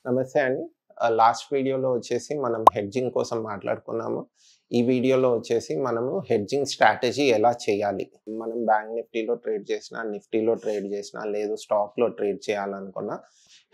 నమస్తే అండి. లాస్ట్ వీడియోలో వచ్చేసి మనం హెడ్జింగ్ కోసం మాట్లాడుకున్నాము. ఈ వీడియోలో వచ్చేసి మనము హెడ్జింగ్ స్ట్రాటజీ ఎలా చేయాలి? మనం బ్యాంక్ నిఫ్టీలో ట్రేడ్ చేసినా, నిఫ్టీలో ట్రేడ్ చేసినా, లేదు స్టాక్‌లో ట్రేడ్ చేయాలనుకున్నా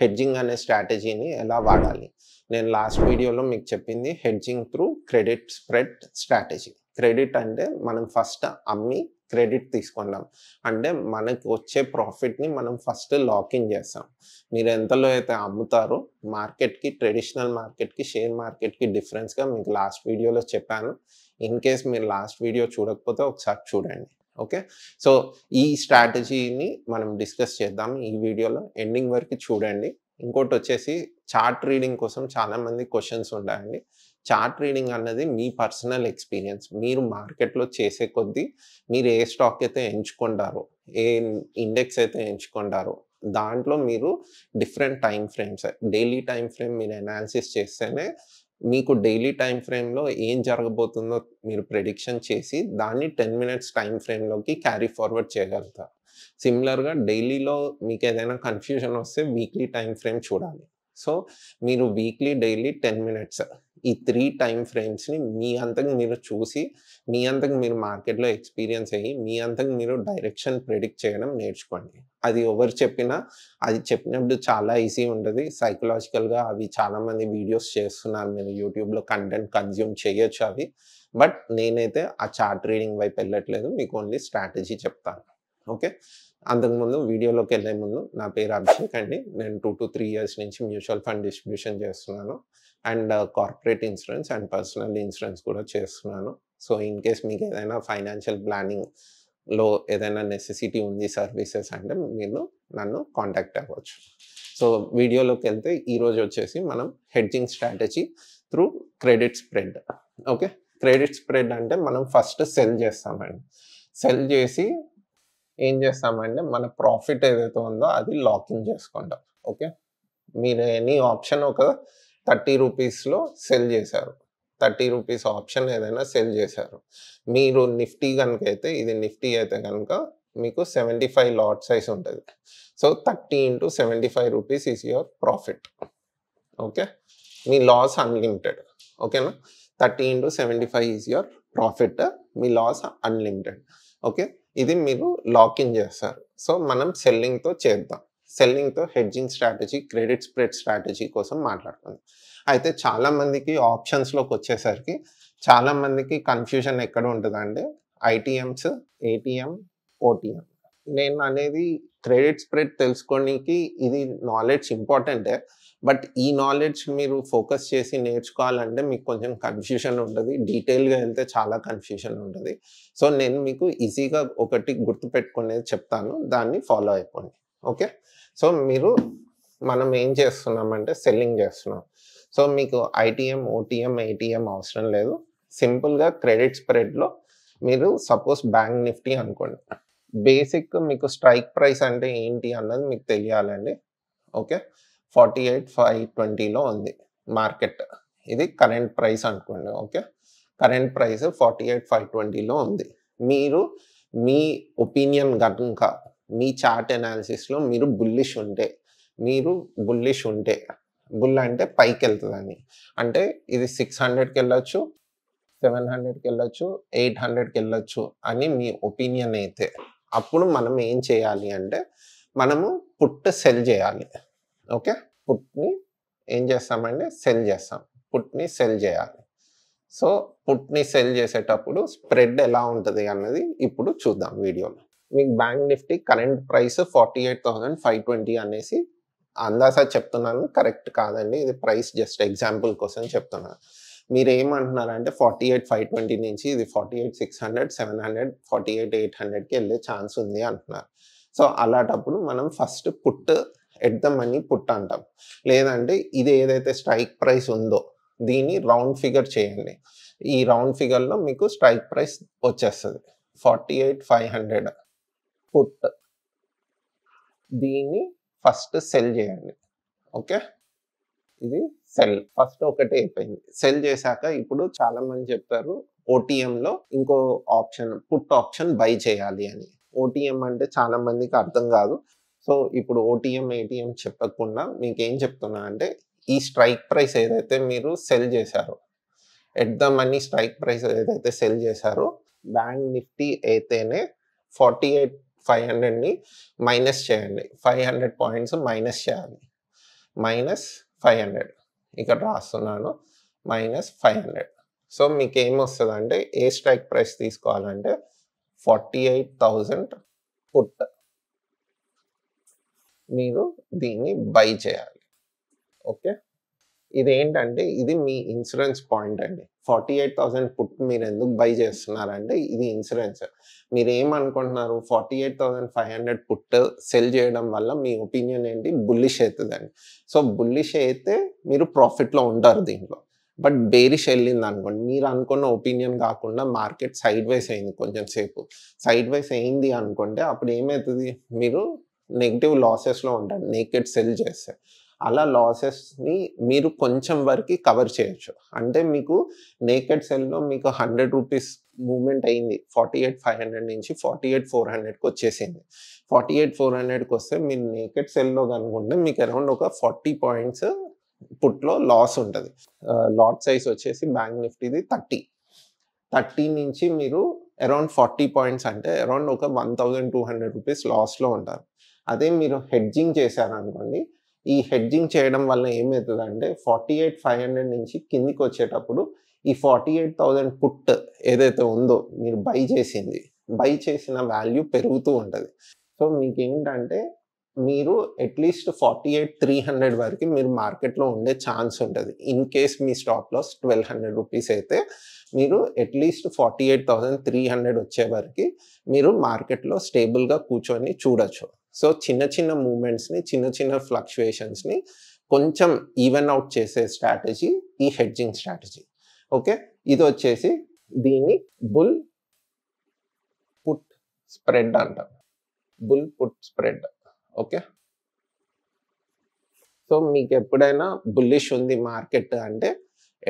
హెడ్జింగ్ అనే స్ట్రాటజీని ఎలా వాడాలి? నేను లాస్ట్ వీడియోలో మీకు చెప్పింది hedging through credit spread strategy. Credit అంటే మనం ఫస్ట్ అమ్మి క్రెడిట్ తీసుకుంటాం. అంటే మనకు వచ్చే ప్రాఫిట్‌ని మనం ఫస్ట్ లాక్ ఇన్ చేస్తాం. మీరు ఎంతలో అయితే అమ్ముతారో మార్కెట్‌కి, ట్రెడిషనల్ మార్కెట్‌కి, షేర్ మార్కెట్‌కి డిఫరెన్స్‌గా మీకు లాస్ట్ వీడియోలో చెప్పాను. ఇన్ కేస్ మీరు లాస్ట్ వీడియో చూడకపోతే ఒకసారి చూడండి. ఓకే. సో, ఈ స్ట్రాటజీని మనం డిస్కస్ చేద్దాం ఈ వీడియోలో. ఎండింగ్ వరకు చూడండి. ఇంకోటొచ్చేసి చార్ట్ రీడింగ్ కోసం చాలామంది క్వెషన్స్ ఉంటాయండి. చార్ట్ రీడింగ్ అన్నది మీ పర్సనల్ ఎక్స్‌పీరియన్స్. మీరు మార్కెట్‌లో చేసే కొద్దీ మీరు ఏ స్టాక్ అయితే ఎంచుకుంటారో, ఏ ఇండెక్స్ అయితే ఎంచుకుంటారో దాంట్లో మీరు different time frames, daily time frame మీరు అనాలిసిస్ చేస్తేనే మీకు డైలీ టైమ్ ఫ్రేమ్‌లో ఏం జరగబోతుందో మీరు ప్రిడిక్షన్ చేసి దాన్ని 10 మినిట్స్ టైమ్ ఫ్రేమ్‌లోకి క్యారీ ఫార్వర్డ్ చేయగలుగుతారు. సిమిలర్‌గా డైలీలో మీకేదైనా కన్‌ఫ్యూజన్ వస్తే వీక్లీ టైమ్ ఫ్రేమ్ చూడాలి. సో, మీరు వీక్లీ, డైలీ 10 మినిట్స్ ఈ 3 టైమ్ ఫ్రేమ్స్‌ని మీ అంతకు మీరు చూసి, మీ అంతకు మీరు మార్కెట్‌లో ఎక్స్‌పీరియన్స్ అయ్యి, మీ అంతకు మీరు డైరెక్షన్ ప్రిడిక్ట్ చేయడం నేర్చుకోండి. అది ఎవరు చెప్పినా, అది చెప్పినప్పుడు చాలా ఈజీ ఉంటది. సైకలాజికల్‌గా అవి చాలామంది వీడియోస్ చేస్తున్నారు. మీరు యూట్యూబ్‌లో కంటెంట్ కన్జ్యూమ్ చేయొచ్చు అవి. బట్ నేనైతే ఆ చార్ట్ రీడింగ్ వైపు వెళ్ళట్లేదు. మీకు ఓన్లీ స్ట్రాటజీ చెప్తాను. ఓకే. అంతకుముందు వీడియోలోకెళ్ళే ముందు నా పేరు అభిషేక్ అండి. నేను 2-3 ఇయర్స్ నుంచి మ్యూచువల్ ఫండ్ డిస్ట్రిబ్యూషన్ చేస్తున్నాను. And corporate insurance and personal insurance కూడా చేస్తున్నాను. సో, ఇన్ కేస్ మీకు ఏదైనా ఫైనాన్షియల్ ప్లానింగ్‌లో ఏదైనా నెసెసిటీ ఉంది సర్వీసెస్ అంటే మీరు నన్ను కాంటాక్ట్ అవ్వచ్చు. సో, వీడియోలోకెళ్తే ఈరోజు వచ్చేసి మనం hedging strategy through credit spread. Okay. Credit spread అంటే మనం ఫస్ట్ సెల్ చేస్తామండి. సెల్ చేసి ఏం చేస్తామంటే మన ప్రాఫిట్ ఏదైతే ఉందో అది లాక్ ఇన్ చేసుకుంటాం. ఓకే. మీరు ఎనీ ఆప్షన్ ఒక 30 రూపీస్‌లో సెల్ చేశారు. 30 రూపీస్ ఆప్షన్ ఏదైనా సెల్ చేశారు. మీరు నిఫ్టీ గనుకైతే ఇది నిఫ్టీ అయితే గనుక మీకు 75 లాట్ సైజ్ ఉంటది. So, 30 into 75 rupees is your profit. Okay. మీ లాస్ అన్‌లిమిటెడ్. ఓకేనా? 30 ఇంటూ 75 ఈస్ యువర్ ప్రాఫిట్. మీ లాస్ అన్‌లిమిటెడ్. ఓకే. ఇది మీరు లాక్ ఇన్ చేస్తారు. సో, మనం సెల్లింగ్‌తో చేద్దాం. సెల్లింగ్‌తో hedging strategy, credit spread strategy కోసం మాట్లాడుకుందాం. అయితే చాలా మందికి ఆప్షన్స్‌లోకొచ్చేసరికి చాలా మందికి కన్‌ఫ్యూజన్ ఎక్కడ ఉంటదంటే ఐటీఎమ్స్, ఏటీఎం, ఓటీఎం. నేను అనేది క్రెడిట్ స్ప్రెడ్ తెలుసుకోనికి ఇది నాలెడ్జ్ ఇంపార్టెంటే. బట్ ఈ నాలెడ్జ్ మీరు ఫోకస్ చేసి నేర్చుకోవాలంటే మీకు కొంచెం కన్‌ఫ్యూజన్ ఉంటది. డీటెయిల్‌గా ఎళ్తే చాలా కన్‌ఫ్యూజన్ ఉంటది. సో, నేను మీకు ఈజీగా ఒకటి గుర్తుపెట్టుకునేది చెప్తాను. దాన్ని ఫాలో అయిపోండి. ఓకే. సో, మనం ఏం చేస్తున్నామంటే సెల్లింగ్ చేస్తున్నాం. సో, మీకు ఐటీఎం, ఓటీఎం, ఏటీఎం అవసరం లేదు. సింపుల్‌గా క్రెడిట్ స్ప్రెడ్‌లో మీరు సపోజ్ బ్యాంక్ నిఫ్టీ అనుకోండి. బేసిక్ మీకు స్ట్రైక్ ప్రైస్ అంటే ఏంటి అన్నది మీకు తెలియాలండి. ఓకే. 48,520లో ఉంది మార్కెట్. ఇది కరెంట్ ప్రైస్ అనుకోండి. ఓకే. కరెంట్ ప్రైస్ 48,520లో ఉంది. మీరు మీ ఒపీనియన్ గనుక మీ చార్ట్ అనాలిసిస్‌లో మీరు బుల్లిష్ ఉంటే బుల్ అంటే పైకెళ్తదని. అంటే ఇది 600కెళ్ళొచ్చు, 700కెళ్ళొచ్చు, 800కెళ్ళొచ్చు అని మీ ఒపీనియన్ అయితే, అప్పుడు మనం ఏం చేయాలి అంటే మనము పుట్ సెల్ చేయాలి. ఓకే. పుట్‌ని ఏం చేస్తామంటే సెల్ చేస్తాం. పుట్‌ని సెల్ చేయాలి. సో, పుట్‌ని సెల్ చేసేటప్పుడు స్ప్రెడ్ ఎలా ఉంటది అన్నది ఇప్పుడు చూద్దాం వీడియోలో. మీకు బ్యాంక్ నిఫ్టీ కరెంట్ ప్రైస్ 48,520 అనేసి అందాజా చెప్తున్నాను. కరెక్ట్ కాదండి. ఇది ప్రైస్ జస్ట్ ఎగ్జాంపుల్ కోసం చెప్తున్నాను. మీరేమంటున్నారంటే 48,520 నుంచి ఇది 48,600, 700, 48,800కి ఎళ్ళే ఛాన్స్ ఉంది అంటున్నారు. సో, అలాటప్పుడు మనం first put at the money put అంటాం. లేదంటే ఇది ఏదైతే స్ట్రైక్ ప్రైస్ ఉందో దీన్ని రౌండ్ ఫిగర్ చేయండి. ఈ రౌండ్ ఫిగర్‌లో మీకు స్ట్రైక్ ప్రైస్ వచ్చేస్తది. 48,500 పుట్. దీన్ని ఫస్ట్ సెల్ చేయండి. ఓకే. ఇది సెల్. ఫస్ట్ ఒకటి అయిపోయింది. సెల్ చేశాక ఇప్పుడు చాలా మంది చెప్తారు ఓటీఎంలో ఇంకో ఆప్షన్ పుట్ ఆప్షన్ బై చేయాలి అని. ఓటీఎం అంటే చాలా మందికి అర్థం కాదు. సో, ఇప్పుడు ఓటీఎం, ఏటీఎం చెప్పకుండా మీకేం చెప్తున్నా అంటే ఈ స్ట్రైక్ ప్రైస్ ఏదైతే మీరు సెల్ చేశారో, at the money strike price ఏదైతే సెల్ చేశారో, బ్యాంక్ నిఫ్టీ అయితేనే 48,500ని మైనస్ చేయండి. 500 పాయింట్స్ మైనస్ చేయాలి. -500 ఇక్కడ రాస్తున్నాను, -500. సో మీకు ఏమొస్తుందంటే ఏ స్ట్రైక్ ప్రైస్ తీసుకోవాలంటే 48,000 పుట్ మీరు దీన్ని బై చేయాలి. ఓకే, ఇదేంటంటే ఇది మీ ఇన్సూరెన్స్ పాయింట్ అండి. 48,000 పుట్ మీరు ఎందుకు బై చేస్తున్నారంటే ఇది ఇన్సూరెన్స్. మీరు ఏమనుకుంటున్నారు, 48,500 పుట్ సెల్ చేయడం వల్ల మీ ఒపీనియన్ ఏంటి, బుల్లిష్ అవుతుందండి. సో బుల్లిష్ అయితే మీరు ప్రాఫిట్లో ఉంటారు దీంట్లో. బట్ బేరిష్ వెళ్ళింది అనుకోండి, మీరు అనుకున్న ఒపీనియన్ కాకుండా మార్కెట్ సైడ్ వైస్ అయింది, కొంచెం సేపు సైడ్ వైస్ అయింది అనుకుంటే అప్పుడు ఏమవుతుంది, మీరు నెగిటివ్ లాసెస్లో ఉంటారు నేకెడ్ సెల్ చేస్తే. అలా లాసెస్ని మీరు కొంచెం వరకు కవర్ చేయొచ్చు. అంటే మీకు నేకెడ్ సెల్లో మీకు 100 రూపీస్ మూవ్మెంట్ అయింది, 48,500 నుంచి 48,400కి వచ్చేసింది. 48,400కి వస్తే మీరు నేకెడ్ సెల్లో కనుకుంటే మీకు అరౌండ్ ఒక 40 పాయింట్స్ పుట్లో లాస్ ఉంటుంది. లాట్ సైజ్ వచ్చేసి బ్యాంక్ నిఫ్టీది 30 నుంచి మీరు అరౌండ్ 40 పాయింట్స్ అంటే అరౌండ్ ఒక 1,200 రూపీస్ లాస్లో ఉంటారు. అదే మీరు హెడ్జింగ్ చేశారనుకోండి, ఈ హెడ్జింగ్ చేయడం వల్ల ఏమవుతుందంటే 48,500 నుంచి కిందికి వచ్చేటప్పుడు ఈ 48,000 పుట్ ఏదైతే ఉందో మీరు బై చేసిన వాల్యూ పెరుగుతూ ఉంటుంది. సో మీకు ఏంటంటే మీరు అట్లీస్ట్ 48,300 వరకు మీరు మార్కెట్లో ఉండే ఛాన్స్ ఉంటుంది. ఇన్ కేస్ మీ స్టాప్ లాస్ 1,200 రూపీస్ అయితే మీరు అట్లీస్ట్ 48,300 వచ్చే వరకు మీరు మార్కెట్లో స్టేబుల్గా కూర్చొని చూడొచ్చు. సో చిన్న మూమెంట్స్ని, చిన్న ఫ్లక్చుయేషన్స్ని కొంచెం ఈవెన్ అవుట్ చేసే స్ట్రాటజీ ఈ హెడ్జింగ్ స్ట్రాటజీ. ఓకే, ఇది వచ్చేసి దీన్ని బుల్ పుట్ స్ప్రెడ్ అంటాం. Bull put spread. Okay, so మీకు ఎప్పుడైనా బుల్లిష్ ఉంది మార్కెట్ అంటే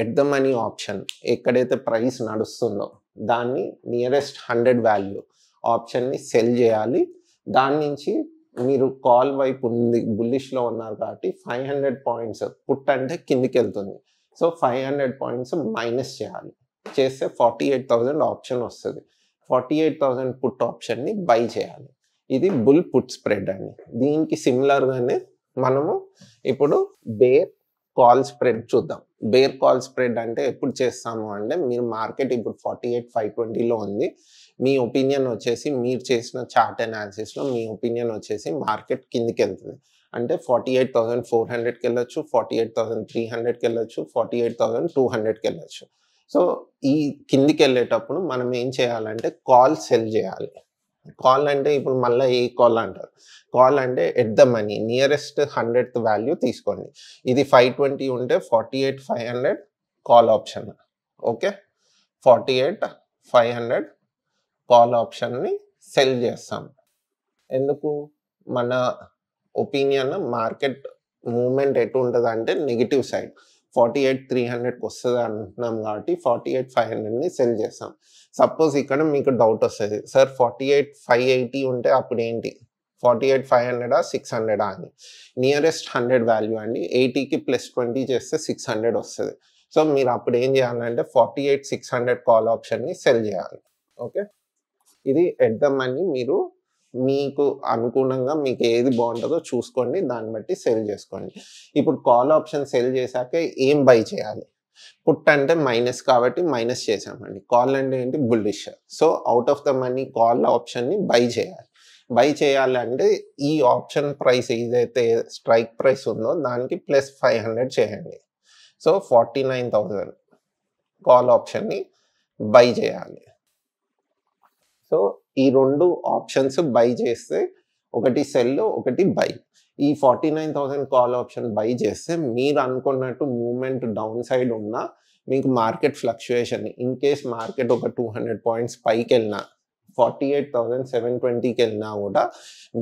ఎట్ ద మనీ ఆప్షన్ ఎక్కడైతే ప్రైస్ నడుస్తుందో దాన్ని నియరెస్ట్ 100 వాల్యూ ఆప్షన్ని సెల్ చేయాలి. దాని నుంచి మీరు కాల్ వైపు ఉంది, బుల్లిష్లో ఉన్నారు కాబట్టి 500 పాయింట్స్ పుట్ అంటే కిందికి వెళ్తుంది. సో 500 పాయింట్స్ మైనస్ చేయాలి. చేస్తే 48,000 ఆప్షన్ వస్తుంది. 48,000 పుట్ ఆప్షన్ని బై చేయాలి. ఇది బుల్ పుట్ స్ప్రెడ్ అండి. దీనికి సిమిలర్గానే మనము ఇప్పుడు బేర్ కాల్ స్ప్రెడ్ చూద్దాం. బేర్ కాల్ స్ప్రెడ్ అంటే ఎప్పుడు చేస్తాము అంటే, మీరు మార్కెట్ ఇప్పుడు 48,520లో ఉంది. మీ ఒపీనియన్ వచ్చేసి మీరు చేసిన చార్ట్ అనాలిసిస్లో మీ ఒపీనియన్ వచ్చేసి మార్కెట్ కిందికి వెళ్తుంది. అంటే 48,400కి వెళ్ళొచ్చు, 48,300కి వెళ్ళొచ్చు, 48,200కి వెళ్ళొచ్చు. సో ఈ కిందికి వెళ్ళేటప్పుడు మనం ఏం చేయాలంటే కాల్ సెల్ చేయాలి. కాల్ అంటే ఇప్పుడు మళ్ళీ ఏ కాల్ అంటారు, కాల్ అంటే at the money nearest 100th value తీసుకోండి. ఇది 520 ఉంటే 48,500 కాల్ ఆప్షన్. ఓకే, 48,500 కాల్ ఆప్షన్ని సెల్ చేస్తాం. ఎందుకు, మన ఒపీనియన్ మార్కెట్ మూవ్మెంట్ ఎటు ఉంటుంది అంటే నెగిటివ్ సైడ్. 48,300కి వస్తుంది అంటున్నాం కాబట్టి 48,500ని సెల్ చేస్తాం. సపోజ్ ఇక్కడ మీకు డౌట్ వస్తుంది, సార్ 48,580 ఉంటే అప్పుడు ఏంటి, 48,500 600 అని. నియరెస్ట్ 100 వాల్యూ అండి. 80కి +20 చేస్తే 600 వస్తుంది. సో మీరు అప్పుడు ఏం చేయాలంటే 48,600 కాల్ ఆప్షన్ని సెల్ చేయాలి. ఓకే, ఇది ఎట్ ద మనీ మీరు మీకు అనుగుణంగా మీకు ఏది బాగుంటుందో చూసుకోండి, దాన్ని బట్టి సెల్ చేసుకోండి. ఇప్పుడు కాల్ ఆప్షన్ సెల్ చేశాక ఏం బై చేయాలి, పుట్ అంటే మైనస్ కాబట్టి మైనస్ చేసామండి, కాల్ అంటే ఏంటి bullish. So out of the money call ఆప్షన్ని బై చేయాలి. బై చేయాలంటే ఈ ఆప్షన్ ప్రైస్ ఏదైతే స్ట్రైక్ ప్రైస్ ఉందో దానికి +500 చేయండి. సో 49,000 కాల్ ఆప్షన్ని బై చేయాలి. సో ఈ రెండు ఆప్షన్స్ బై చేస్తే ఒకటి సెల్, ఒకటి బై. ఈ 49,000 కాల్ ఆప్షన్ బై చేస్తే మీరు అనుకున్నట్టు మూవ్మెంట్ డౌన్ సైడ్ ఉన్నా మీకు market fluctuation in case market ఒక 200 పాయింట్స్ పైకి వెళ్ళినా 48,720కి వెళ్ళినా కూడా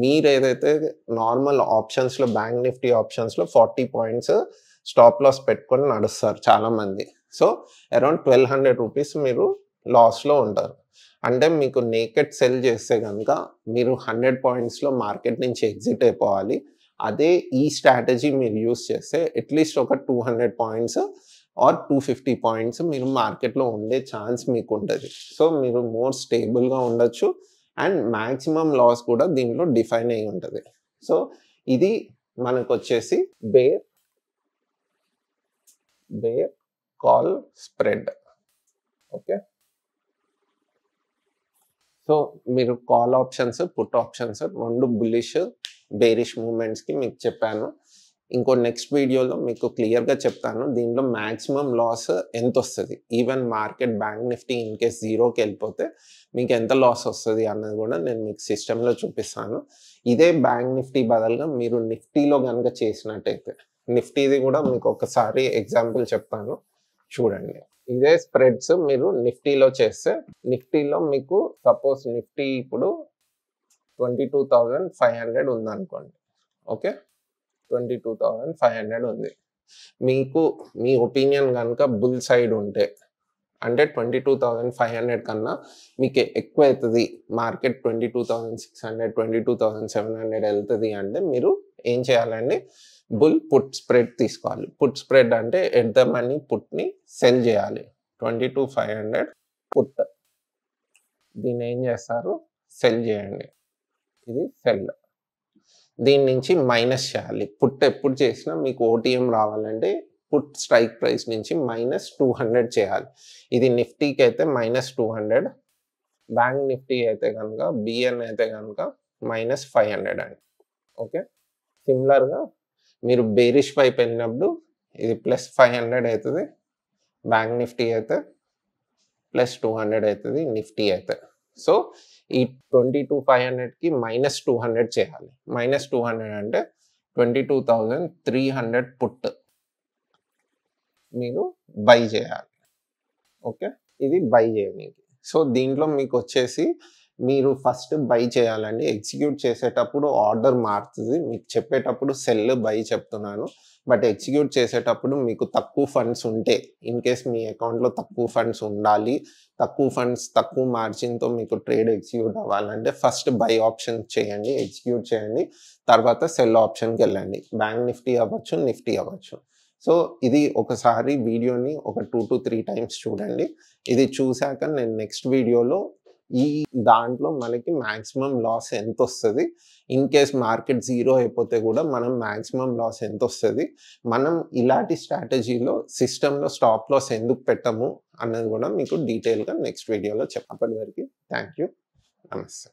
మీరు ఏదైతే నార్మల్ ఆప్షన్స్లో బ్యాంక్ నిఫ్టీ ఆప్షన్స్లో 40 పాయింట్స్ స్టాప్ లాస్ పెట్టుకొని నడుస్తారు చాలామంది. సో అరౌండ్ 1,200 రూపీస్ మీరు లాస్లో ఉంటారు. అంటే మీకు నేకెడ్ సెల్ చేస్తే కనుక మీరు 100 పాయింట్స్లో మార్కెట్ నుంచి ఎగ్జిట్ అయిపోవాలి. అదే ఈ స్ట్రాటజీ మీరు యూజ్ చేస్తే అట్లీస్ట్ ఒక 200 పాయింట్స్ ఆర్ 250 పాయింట్స్ మీరు మార్కెట్‌లో ఉండే ఛాన్స్ మీకు ఉంటది. సో, మీరు మోర్ స్టేబుల్‌గా ఉండొచ్చు అండ్ మాక్సిమం లాస్ కూడా దీంట్లో డిఫైన్ అయ్యి ఉంటది. సో, ఇది మనకొచ్చేసి bear call spread. Okay. So, మీరు call options, put options 2 bullish, bearish మూవ్‌మెంట్స్‌కి మీకు చెప్పాను. ఇంకో నెక్స్ట్ వీడియోలో మీకు క్లియర్‌గా చెప్తాను. దీంట్లో మాక్సిమం లాస్ ఎంతొస్తది? Even market bank Nifty in case జీరోకెళ్ళిపోతే మీకు ఎంత లాస్ వస్తది అన్నది కూడా నేను మీకు సిస్టమ్‌లో చూపిస్తాను. ఇదే బ్యాంక్ నిఫ్టీ బదులుగా మీరు నిఫ్టీలో గనుక చేసినట్టయితే, నిఫ్టీది కూడా మీకు ఒకసారి ఎగ్జాంపుల్ చెప్తాను చూడండి. ఇదే స్ప్రెడ్స్ మీరు నిఫ్టీలో చేస్తే, నిఫ్టీలో మీకు సపోజ్ నిఫ్టీ ఇప్పుడు 22,500 ఉందనుకోండి. ఓకే. 22,500 ఉంది. మీకు మీ ఒపీనియన్ గనుక బుల్ సైడ్ ఉంటే, అంటే 22,500 కన్నా మీకు ఎక్కువైతది, మార్కెట్ 22,600, 22,700 ఎళ్తది అంటే మీరు ఏం చేయాలండి? బుల్ పుట్ స్ప్రెడ్ తీసుకోవాలి. పుట్ స్ప్రెడ్ అంటే ఎట్ ద మనీ పుట్‌ని సెల్ చేయాలి. 22,500 పుట్. దీన్ని ఏం చేస్తారు? సెల్ చేయండి. ఇది సెల్. దీని నుంచి మైనస్ చేయాలి. పుట్ ఎప్పుడు చేసినా మీకు ఓటీఎం రావాలంటే పుట్ స్ట్రైక్ ప్రైస్ నుంచి -200 చేయాలి. ఇది నిఫ్టీకి అయితే -200, బ్యాంక్ నిఫ్టీ అయితే కనుక, బిఎన్ అయితే కనుక -500 అండి. ఓకే. సిమిలర్‌గా మీరు బేరిష్ వైపు వెళ్ళినప్పుడు ఇది +500 అవుతది. బ్యాంక్ నిఫ్టీ అయితే +200 అవుతది. నిఫ్టీ అయితే. సో, ఈ 22,500కి -200 చేయాలి. -200 అంటే 22,300 పుట్ మీరు బై చేయాలి. ఓకే. ఇది బై చేయనీకి. సో, దీంట్లో మీకొచ్చేసి మీరు ఫస్ట్ బై చేయాలండి. ఎగ్జిక్యూట్ చేసేటప్పుడు ఆర్డర్ మారుతది. మీకు చెప్పేటప్పుడు సెల్, బై చెప్తున్నాను. బట్ ఎగ్జిక్యూట్ చేసేటప్పుడు మీకు తక్కువ ఫండ్స్ ఉంటే, ఇన్ కేస్ మీ అకౌంట్‌లో తక్కువ ఫండ్స్ ఉండాలి, తక్కువ మార్జిన్‌తో మీకు ట్రేడ్ ఎగ్జిక్యూట్ అవ్వాలంటే ఫస్ట్ బై ఆప్షన్ చేయండి, ఎగ్జిక్యూట్ చేయండి. తర్వాత సెల్ ఆప్షన్‌కెళ్ళండి. బ్యాంక్ నిఫ్టీ అవ్వచ్చు, నిఫ్టీ అవ్వచ్చు. సో, ఇది ఒకసారి వీడియోని ఒక 2-3 టైమ్స్ చూడండి. ఇది చూసాక నేను నెక్స్ట్ వీడియోలో ఈ దాంట్లో మనకి మాక్సిమం లాస్ ఎంతొస్తది? ఇన్ కేస్ మార్కెట్ జీరో అయిపోతే కూడా మనం మాక్సిమం లాస్ ఎంతొస్తది? మనం ఇలాంటి స్ట్రాటజీలో సిస్టమ్‌లో స్టాప్ లాస్ ఎందుకు పెట్టము అన్నది కూడా మీకు డీటెయిల్‌గా నెక్స్ట్ వీడియోలో అప్పటి వరకు థాంక్ యూ. నమస్తే.